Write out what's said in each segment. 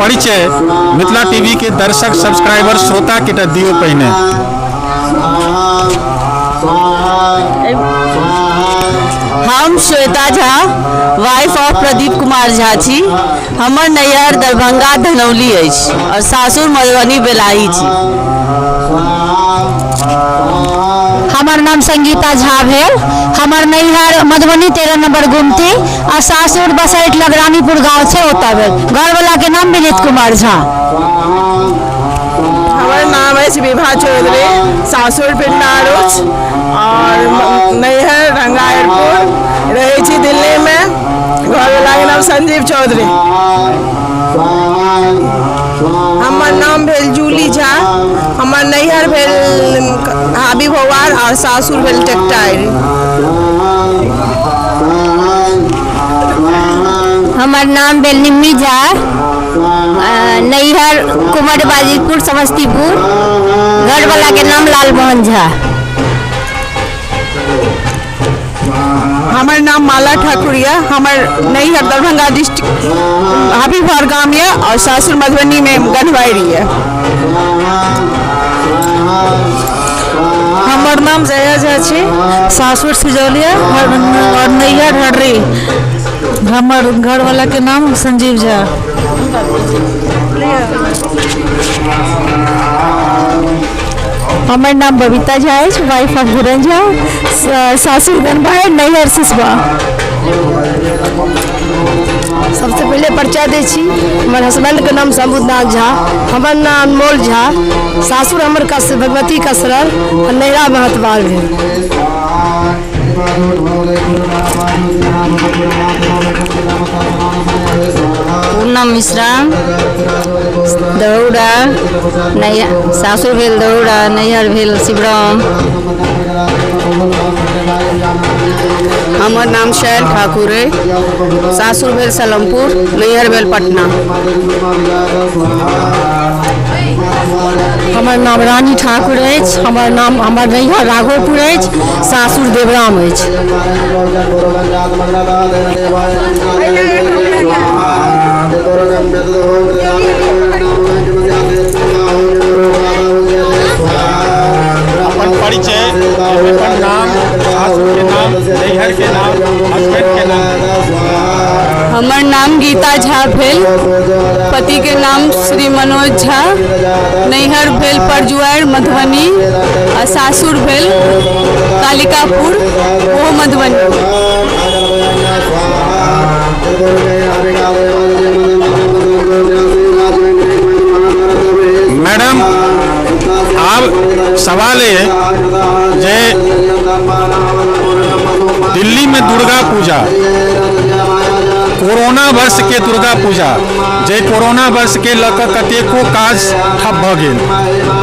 परिचय मिथिला टीवी के दर्शक सब्सक्राइबर श्रोता के दियो पहिने। हम श्वेता झा वाइफ ऑफ प्रदीप कुमार झा छी। हमर नैहर दरभंगा धनौली अछि और सासुर मधुबनी बेलाही छी। हमार नाम संगीता झा भेल। हमार नैहर मधुबनी 13 नंबर गुमती और सासुर बसैठ लगरानीपुर गाँव से होता भेल। घर वाला के नाम विनीत कुमार झा। हमार नाम है विभा चौधरी, सासुर पिंडारुच और नैहर रंगायरपुर, रहे छी दिल्ली में। घर वाला के नाम संजीव चौधरी। हमार नाम भेल जूली झा। हमार नैहर भेल हाबी भवार और सासुर भेल टेक्टाइल। हमार नाम भेल निम्मी झा, नैहर कुमार बाजीपुर समस्तीपुर। घर वाला के नाम लाल मोहन झा। हमार नाम माला ठाकुरिया। हमार नैहर दरभंगा डिस्ट्रिक्ट हाबी भवार गाँव है और सासुर मधुबनी में गढ़वाड़ी है। हमार नाम जया झा छी, सासुर सिजौलिया और नैहर हर्री। हमार घर वाला के नाम संजीव झा। हमार नाम बबीता झा है, वाइफ ऑफ गुरन झा, सासुर गनबाई नैहर सिसवा। सबसे पहले परिचय दै छी। हमारे हस्बैंड के नाम शंभुनाथ झा। हमार नाम अनमोल झा। सासुर हमर भगवती कसरल और नैहरा महतवाल भेल। पूनम मिश्रा, दौड़ा, सासुर भेल दौड़ा, नैहर भेल शिवराम। हमार नाम शैल ठाकुर है, सासुर भेल सलमपुर, नैहर भेल पटना। हमार नाम रानी ठाकुर अछि। हमार नैहर राघोपुर अछि, सासुर देवराम अछि। अपन परिचय, अपन नाम, सासुर के नाम, नैहर के नाम, हस्बैंड के नाम। हमार नाम गीता झा भेल, पति के नाम श्री मनोज झा, नैहर भेल परजुआर मधुबनी और सासुर भेल कालिकापुर वो मधुबनी। मैडम, अब सवाल है जे दिल्ली में दुर्गा पूजा, कोरोना वर्ष के दुर्गा पूजा जे कोरोना वर्ष के लक कतेको काज ठप भ गेल,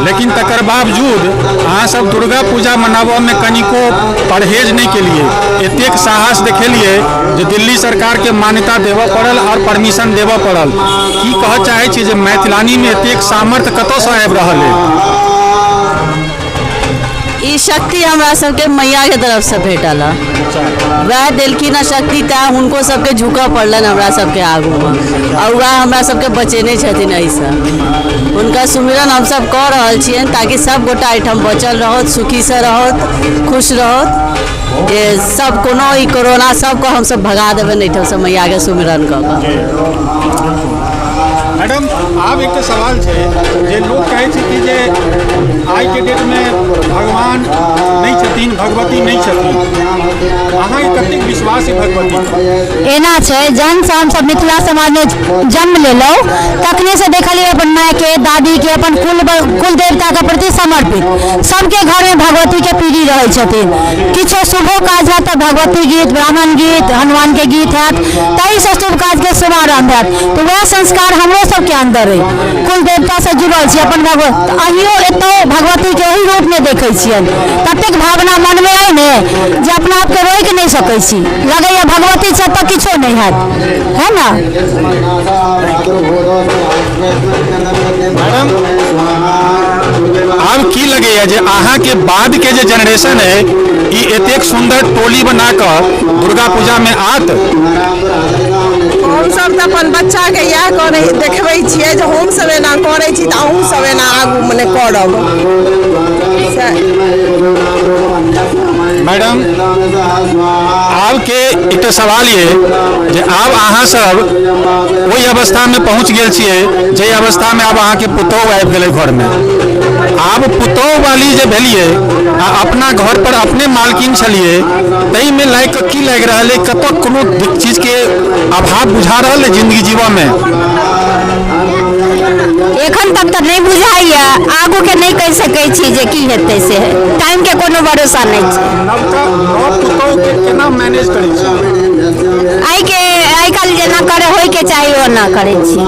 लेकिन तकर बावजूद अहाँ सब दुर्गा पूजा मनाबऽ में कनिको परहेज नहीं केलिए, एतेक साहस देखेलिए जे दिल्ली सरकार के मान्यता देवऽ पड़ल और परमिशन देवऽ पड़ल। की कह चाहे छी जे मैथिलानी में एतेक सामर्थ्य कतऽ से आबि रहल है? ई शक्ति हमरा सबके मैया के तरफ से भेटल है। वह दिलखिन शक्ति ता उनको सबके झुकऽ पड़लन हमरा सबके आगू में, और वह हमरा सबके बचेने छथिन। ऐसा उनका सुमिरन हम सब कर रहल छियन ताकि सब गोटा एहिठाम बचल रहत, सुखी से रहत, खुश रहत। जे सब कोनो ई कोरोना सबको हम सब भगा देबन एहिठाम से मैया के सुमिरन कऽ कऽ। मैडम, आब एक सवाल है जे लोग कहे कि जे आई के डेट में भगवान नहीं छथिन, भगवती नहीं छथिन, अहाँ कतेक विश्वास है भगवती? एना छै, जहन से हम सब मिथिला समाज में जन्म लेलौ तखने से देखलिए अपन माय के, दादी के, अपन कुल देवता के प्रति समर्पित। सबके घर में भगवती के पीढ़ी रहे छथिन। किछो शुभो काज है तो भगवती गीत, ब्राह्मण गीत, हनुमान के गीत है, तही से शुभ काज के शुभारंभ है। तो वह संस्कार हमरो सबके अंदर है। कुल देवता से जुड़ल छी, अपन भगवत अहियो एतो भगवती के वही रूप में देखे छियन। ततेक भावना मन में है ने जे अपना आप के रोक नहीं सकै छी। लगैया भगवती से तो किछो नहीं है ना। मैडम, अब की लगेया जे अहाँ के बाद के जे जनरेशन है ई एतेक सुंदर टोली बना कर दुर्गा पूजा में आत? हमसब तऽ अपन बच्चाके इएह करे देखबै छियै जे हमसब एना करै छी तऽ अहूँ सब एना आगू मने करब। मैडम आब के एकटा सवाल ये जे आब अहाँ सब ओहि अवस्था में पहुँच गेल छियै जे अवस्था में आब अहाँ के पुतौह आबि गेलै घर में। आब पुतौह वाली जे भेलियै आ अपना घर पर अपने मालकिन छलियै तई में लाइक की लागि रहल है, कतौ कोनो चीज के अभाव बुझा रहल है जिंदगी जीवा में? एखन तक तऽ नहीं बुझाइए, आगू के नहीं कहि सकै छी जे की हेतै से टाइम के कोनो भरोसा नहीं छै। नव पुतौह के केना मैनेज करै छी? आइ काल्हि जेना करे होय के चाही ओना करै छी।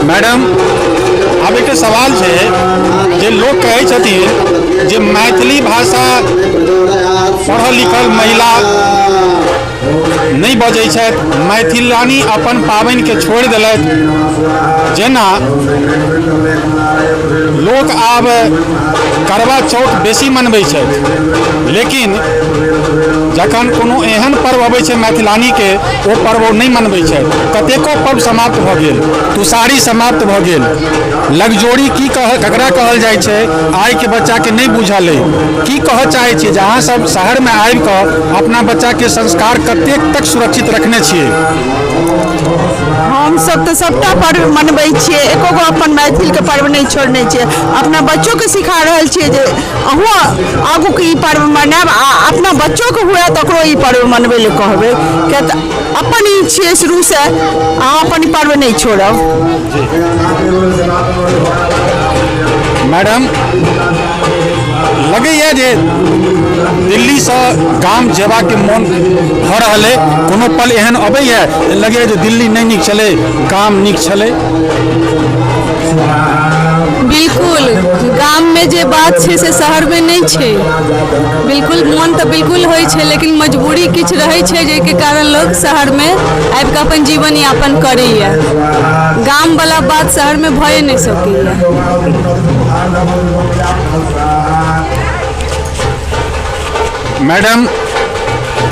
मैडम अब एक सवाल है जे लोग कहै छथिन जे मैथिली भाषा पढ़ल लिखल महिला नहीं बजै छथि, मैथिलानी अपन पाबनि के छोड़ि देलथि। जेना लोक आब करवा चौथ बेसी मनबै छथि, लेकिन जखन कोनो एहन पर्व अबै छै मैथिलानी के ओ पर्व नहीं मनबै छथि। कतेको पर्व समाप्त भऽ गेल, तुषारी समाप्त भऽ गेल, लगजोड़ी की ककरा कहल जाइ छै आइ के बच्चा के नहीं बुझल है। की कह चाहै छियै जे अहाँ सब शहर में आबि कऽ अपना बच्चा के संस्कार कतेक तक सुरक्षित रखने छियै? हमसब तऽ सबटा पर्व मनबै छियै, एको गो अपन मैथिल के पर्व नहीं छोड़ने छियै। अपना बच्चों के सिखा रहल छियै जे अहूँ आगू के ई पर्व मनायब आ अपना बच्चों के हुए तकरो ई पर्व मनबै ले कहबै, किया तऽ अपन ई छियै शुरू से अहाँ अपन ई पर्व नहीं छोड़ब। मैडम लगैए जे दिल्ली से गाम जेबा के मन भऽ रहल है, कोनो पल एहन अबैए लगैए जे दिल्ली नहीं नीक छलै गाम नीक छलै? बिल्कुल गाम में जे बात छै से शहर में नहीं छै। बिल्कुल मन तऽ बिल्कुल होइ छै, लेकिन मजबूरी किछु रहै छै जेके कारण लोग शहर में आबि कऽ अपन जीवन यापन करैए। गाम वाला बात शहर में भए नहीं सकैए। मैडम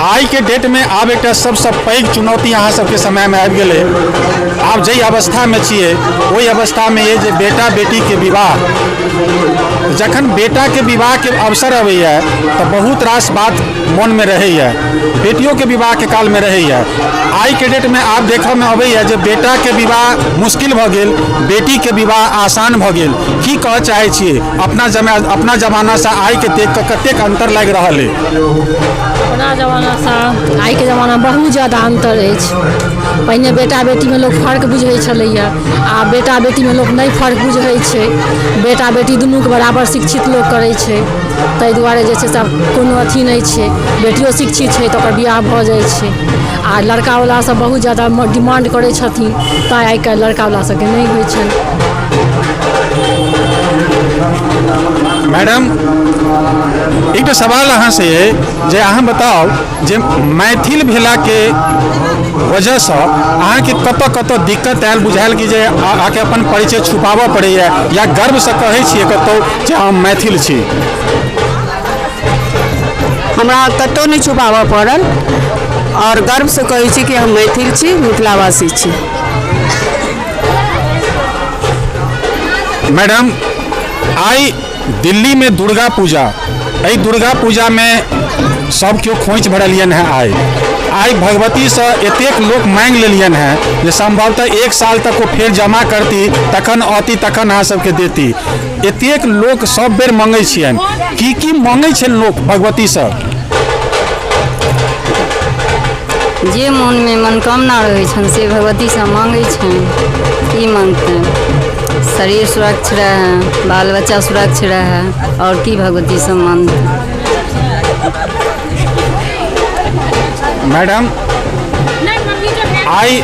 आई के डेट में आब एक सबसे पैघ चुनौती अहाँ सबके समय में आबि गेलै। आब जै अवस्था में छियै ओहि अवस्था में ये जे बेटा बेटी के विवाह, जखन बेटा के विवाह के अवसर अबैया तो बहुत रास बात मन में रहैया, बेटियों के विवाह के काल में रहैया। आई के डेट में आप देखऽ में अबैया जे बेटा के विवाह मुश्किल भऽ गेल, बेटी के विवाह आसान भऽ गेल। की कह चाहै छियै अपना जमाना से आई के देख कऽ कतेक अंतर लागि रहल है? अपना जमानासँ आइके जमाना बहुत ज़्यादा अंतर अछि। पहिने बेटा बेटीमे लोक फर्क बुझै छलैया, आ बेटा बेटीमे लोक नहीं फर्क बुझै छै। बेटा बेटी दुनूके बराबर शिक्षित लोक करै छै, ताहि दुआरे जे छै से कोनो अथी नहीं छै। बेटियो शिक्षित छै तऽ ओकर बियाह भऽ जाइ छै। आ लड़कावला सब बहुत ज़्यादा डिमांड करै छथिन, तऽ आइ काल्हि लड़कावला सबके नहीं होइ छनि। मैडम एक सवाल अहाँ से जे अहाँ बताओ जे मैथिल भेला के वजह से अहाँ के कतऽ कतऽ दिक्कत आयल, बुझायल कि जे आके अपन परिचय छुपाबऽ पड़ैया या गर्व से कहै छियै कतौ जे हम मैथिल छी? हमरा कतौ नहीं छुपाबऽ पड़ल और गर्व से कहै छी कि हम मैथिल छी, मिथिलावासी छी। मैडम आई दिल्ली में दुर्गा पूजा, एहि दुर्गा पूजा में सब केओ खोइच भरलियन है। आई भगवती से एतेक लोक मांग लेलियन है जे संभवतः 1 साल तक वो फेर जमा करती तखन अती तखन अहाँ सबके देती। एतेक लोक सब बेर मांगै छियन, की मांगै छै लोक भगवती से? जे मन में मनोकामना रहै छनि से भगवती से मांगै छनि। की मांगतै? शरीर सुरक्षित रहे, बाल बच्चा सुरक्षित रहे, और की भगवती से मांगतै? मैडम आई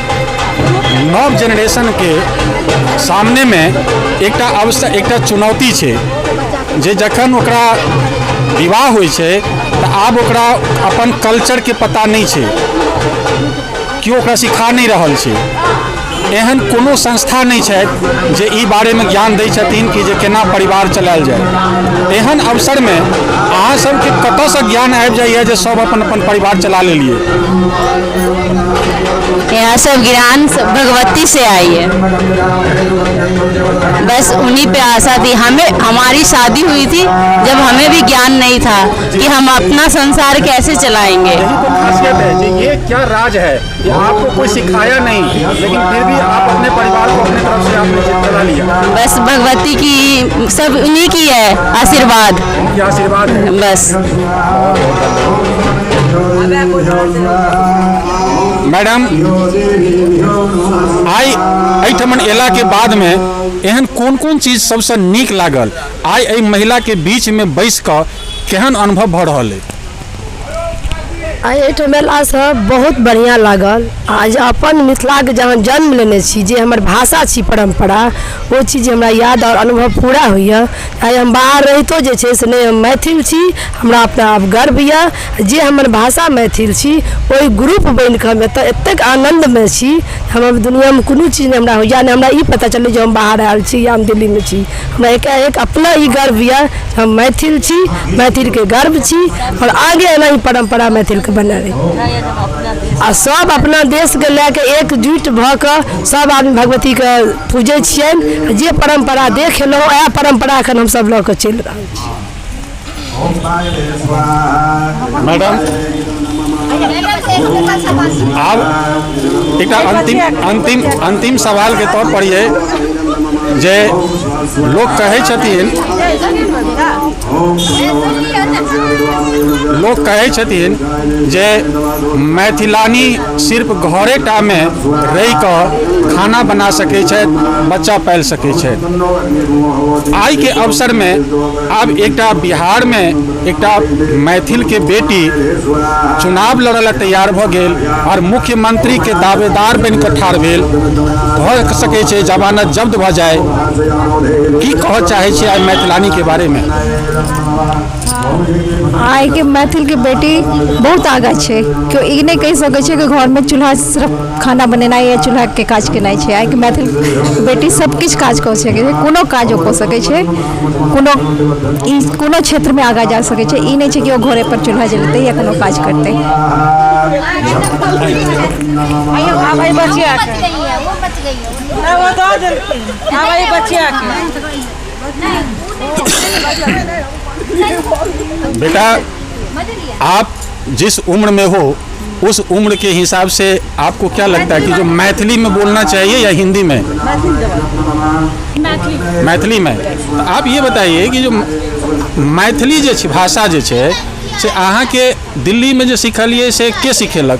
नव जनरेशन के सामने में एकटा अवसर, एकटा चुनौती छै जे जखन ओकरा विवाह होइ छै तऽ आब ओकरा अपन कल्चर के पता नहीं छै, केओ ओकरा सिखा नहीं रहल छै। एहन कोनो संस्था नहीं छै जे ई बारे में ज्ञान दै छथिन कि जे केना परिवार चलायल जाए। एहन अवसर में अहाँ सबके कतऽ से ज्ञान आबि जाइए जे सब अपन अपन परिवार चला लेलिए? यहाँ सब ज्ञान भगवती से आई है, बस उन्हीं पे आशा थी। हमारी शादी हुई थी जब हमें भी ज्ञान नहीं था कि हम अपना संसार कैसे चलाएंगे। यही तो खासियत है जी, ये क्या राज है, ये आपको कोई सिखाया नहीं, लेकिन फिर भी आप अपने परिवार को अपने तरफ से आपने चला लिया। बस भगवती की, सब उन्हीं की है आशीर्वाद, उनकी आशीर्वाद है बस। मैडम, आई एहिठमन एला के बाद में एहन कोन कोन चीज सबसे नीक लागल? आई एहि महिला के बीच में बैस कऽ केहन अनुभव भऽ रहल है? आइ एहिठाम अयलासँ बहुत बढ़िआँ लागल। आज अपन मिथिलाके जहाँ जन्म लेने छी, जे हमर भाषा छी, परम्परा, ओ चीज हमरा याद और अनुभव पूरा होइए। आइ हम बाहर रहितो जे छै से नहि हम मैथिल छी, हमरा अपना आप गर्व यऽ जे हमर भाषा मैथिल छी। ओहि ग्रुप बनि कऽ हम एतऽ एतेक आनन्दमे छी, हम दुनियामे कोनो चीज नहि हमरा होइए, नहि हमरा ई पता चलै जे हम बाहर आयल छी या हम दिल्लीमे छी। हमरा एकाएक अपना ई गर्व यऽ, हम मैथिल छी, मैथिलके गर्व छी, और आगे एना ही परम्परा मैथिलके बना रही। आ सब अपना देश के लेके एकजुट भऽ कऽ सब आदमी भगवती के पूजै छियनि। जे परम्परा देख एलहुँ, वएह परम्परा एखन हमसब लऽ कऽ चलि रहल छी। मैडम, आब एकटा अंतिम सवाल के तौर पर ये जे लोग कहै छथिन जे मैथिलानी सिर्फ घरे टा में रहि कऽ खाना बना सकै छै, बच्चा पालि सकै छै। आइ के अवसर में आब एकटा बिहार में एकटा मैथिल के बेटी चुनाव लड़े तैयार भऽ गेल और मुख्यमंत्री के दावेदार बनि कऽ ठाढ़ भेल। भऽ सकै छै जमानत जब्त भऽ जाए। की कहऽ चाहै छी आइ मैथिलानी के बारे में? आइ के मैथिल के बेटी बहुत आगा छै। केओ ई नहीं कहि सकै छै कि घर में चूल्हा सिर्फ खाना बनेनाइ या चूल्हा के काज केनाइ छै। आइ के मैथिल बेटी सब किछु काज कऽ सकै छै, कोनो काज ओ कऽ सकै छै, कोनो क्षेत्र में आगा जा सकै छै। ई नहीं छै कि ओ घरे पर चूल्हा जलेतै या कोनो काज करतै। बेटा, आप जिस उम्र में हो उस उम्र के हिसाब से आपको क्या लगता है कि जो मैथिली में बोलना चाहिए या हिंदी में? मैथिली में। तो आप ये बताइए कि जो मैथिली जे भाषा जे छै से अहाँ के दिल्ली में जो सिखलिए से के सिखेलक?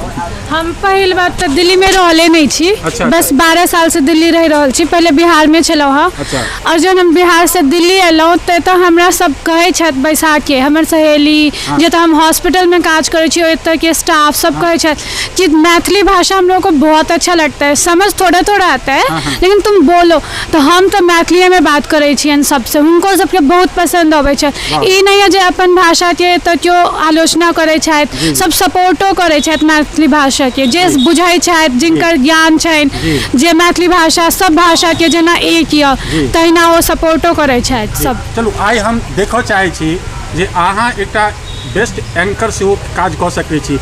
हम पहिल बात तो दिल्ली में रहले नहीं छी। अच्छा। बस 12 साल से दिल्ली रह रहल छी। पहले बिहार में छलहुँ हँ। अच्छा। और जब हम बिहार से दिल्ली एलहुँ तो हमरा सब कहे छथि बैसा के, हमर सहेली जतऽ हम हॉस्पिटल में काज करै छी ओतऽ के स्टाफ सब कहे छथि कि मैथिली भाषा हम लोग को बहुत अच्छा लगता है, समझ थोड़ा थोड़ा आता है लेकिन तुम बोलो। तो हम तो मैथिली में बात करै छियनि सबसे, हुनको सबके बहुत पसंद अबै छै। ई नहीं है जे अपन भाषा के तो केओ आलोचना करै छथि, सब सपोर्टो करै छथि मैथिली भाषा के, जे बुझाई छथि, जिनकर ज्ञान छनि, जे मैथिली भाषा सब भाषा के जेना एक यऽ तहिना ओ सपोर्टो करै छथि सब। चलू आइ हम देखऽ चाहै छी जे अहाँ एकटा बेस्ट एंकर से वो काज कऽ सकै छी।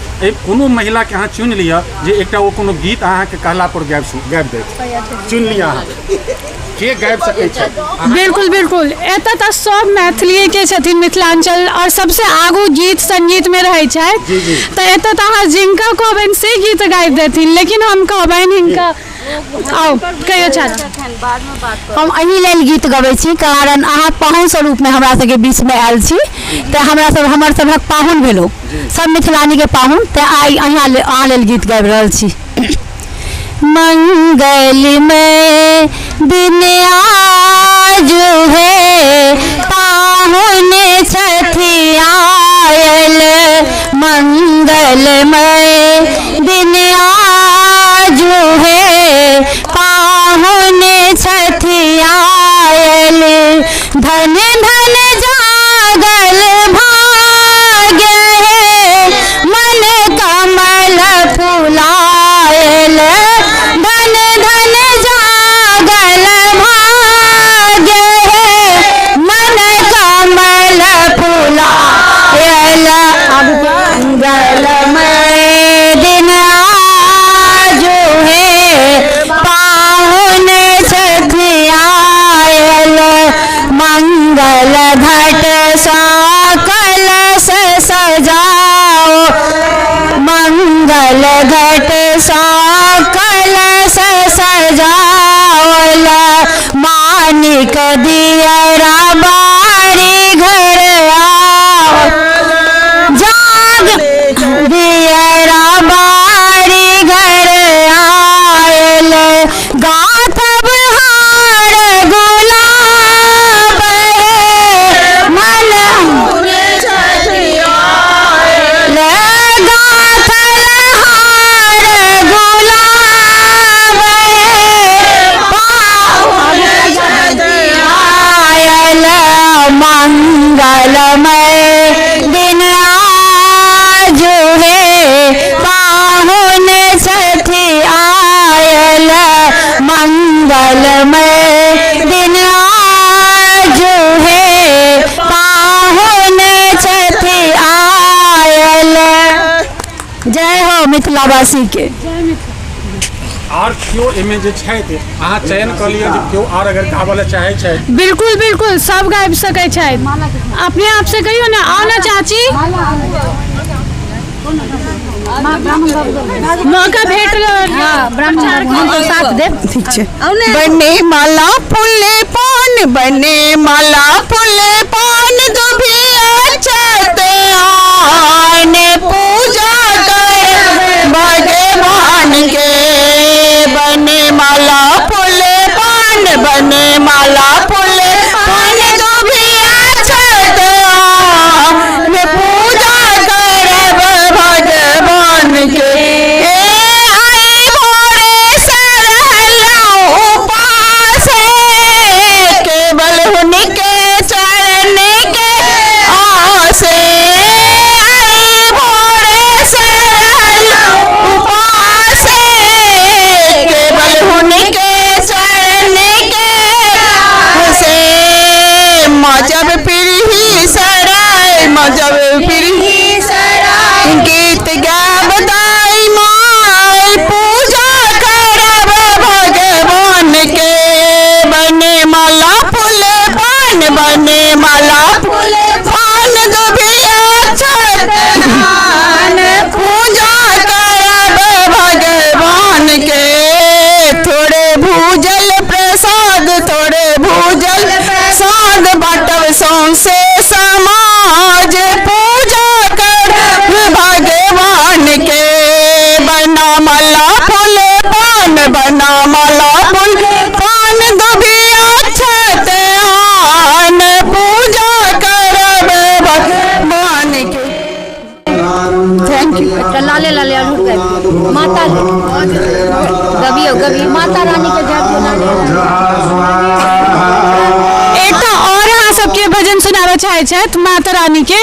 कोनो महिला के अहाँ चुनि लिअ जे एकटा वो कोनो गीत अहाँ के कहला पर गाबि देत, चुनि लिअ अहाँ के गाबि सकै छै? बिल्कुल बिल्कुल, एतऽ तऽ सब मैथिली के छथिन, मिथिलांचल और सबसे आगू गीत संगीत में रहै छथि। तऽ एतऽ तऽ अहाँ जिनका कहबनि से गीत गाबि देथिन, लेकिन हम कहबनि हिनका आओ कहियो छथि। हम एहि लेल गीत गबै छी कारण अहाँ पाहुन स्वरूप में हमरा सबके बीच में आयल छी, तऽ हमर सभक पाहुन भेलहुँ, सब मिथिलानी के पाहुन। तऽ आइ अहाँ लेल गीत गाबि रहल छी। मंगलमय दिन आज है, पाहुन छथि आयल, मंगलमय दिन आज है, पाहुन छथि आयल, धन धन जागल भाग्य है, मन कमल फुलायल, धन धन एक दियरा बारी घर आओ जाग दियरा बारी घर आयल गाथब हार गुलाब मन गाथल हार गुलाब आयल मंगलमय दिन आज है पाहुन सखी आयल मंगलमय दिन आज है पाहुन सखी आयल। जय हो मिथिलावासी के। और क्यों एमे जे छथि अहाँ चयन कर लियो जे क्यों और अगर गावल चाहे छै? बिल्कुल बिल्कुल सब गाबि सकै छथि। अपने आप से कहियो ना, आओ ना चाची, मौका भेट ब्राह्मण साथ दे। ठीक छै। बने माला फूले पान, बने माला फूले पान, दुभिया छत आन पूजा कर भगवान के। बने माला फूले पान, बने माला फूले पान, दुभिया छत आन पूजा कर भगवान के। आई भोरे सरहला उपास केवल उनके चरण के आसे। आई भोरे सरहला उपास केवल उनके चरण के आसे। मजब पीढ़ी सराय, मजब पीढ़ी सराय, गीत गावदाई माय पूजा करब भगवान के। बने माला फूले पान, बने माला फूले पान, दुभिया छत आन पूजा करब भगवान के। थोड़े भूजल प्रसाद, थोड़े भूजल प्रसाद बाटब सौंसे समाज पूजा करब भगवान के। बना माला फूले पान, बना माला फूले पान, दुभिया छत आन पूजा करब भगवान के। Thank you. लाले लाले अड़हुल गाबि माता गबियो गबी माता रानी के जय एकटा और अहाँ सबके भजन सुनाबऽ चाहे छथि माता रानी के।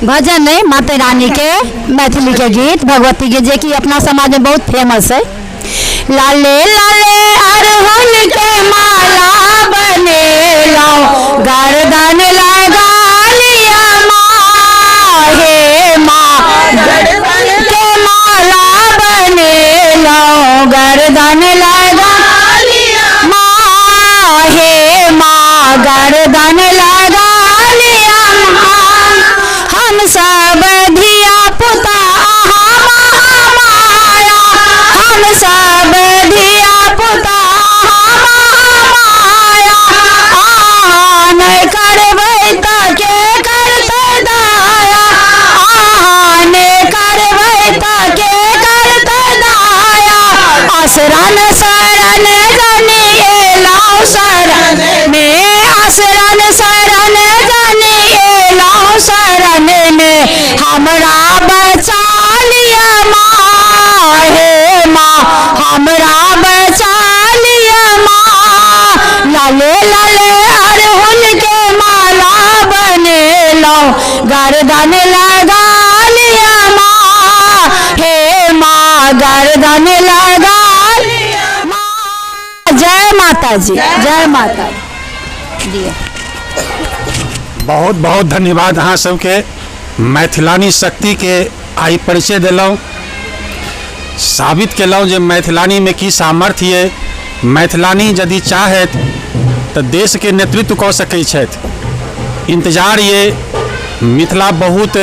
भजन नहीं, माता रानी के मैथिली के गीत भगवती के, जे कि अपना समाज में बहुत फेमस है। लाले लाले अड़हुल के माला बने लाओ, गर्दन लगा लिया माँ, हे माँ गर्दन के माला बने लाओ, गर्दन लगा लिया माँ, हे माँ गर्दन लगा लिया माँ। हम सब धिया पुता माया, हम सब धिया पुता माया, आन करबै ताके करतै दाया, आन करबै ताके करतै दाया। आसरन शरण जनिए लाओ शरण में, आसरन शरण जनिए लाओ शरण में, हमरा बचा लिया माँ, हे माँ हमरा बचा लिया माँ। लाले लाले अड़हुल के माला बने लाओ, गर्दन लगा लिया माँ, हे माँ गर्दन लगा लिया माँ। जय माता जी, जय माता दी। बहुत बहुत धन्यवाद अहाँ सबके। मैथिलानी शक्ति के आई परिचय दिलहुँ, साबित केलहुँ जे मैथिलानी में की सामर्थ्य है। मैथिलानी यदि चाहत तो देश के नेतृत्व कऽ सकै छथि। इंतजार ये मिथिला बहुत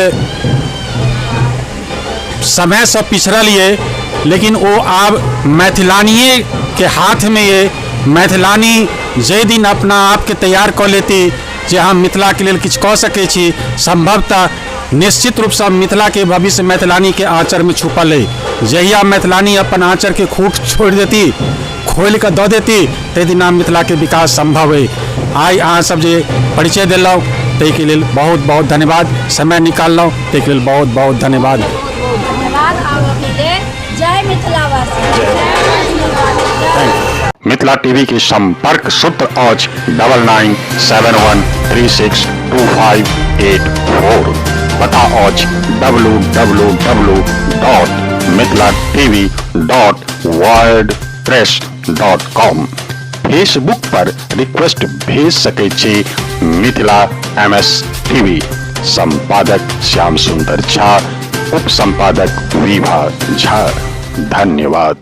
समय से पिछड़ल ये, लेकिन वो आब मैथिलानिये के हाथ में ये मैथिलानी जे दिन अपना आप के तैयार कऽ लेती जे हम मिथिला के लेल किछु कऽ सकै छी, संभवतः निश्चित रूप से मिथिला के भविष्य मैथिलानी के आँचर में छुपल है। जहिया मैथिलानी अपन आँचर के खूट छोड़ देती, खोल के दऽ देती, ते दिन मिथिला के विकास संभव है। आई अहाँ सब जे परिचय दिलौ ताहि लेल बहुत बहुत धन्यवाद, समय निकाललौ ताहि लेल बहुत बहुत धन्यवाद। जय मिथिलावासी। मिथिला टीवी के संपर्क सूत्र आज 9971362584, पता आज www.mithilatv.wordpress.com। फेसबुक पर रिक्वेस्ट भेज सके छी मिथिला MS टीवी। संपादक श्याम सुंदर झा, उप संपादक विभा झा। धन्यवाद।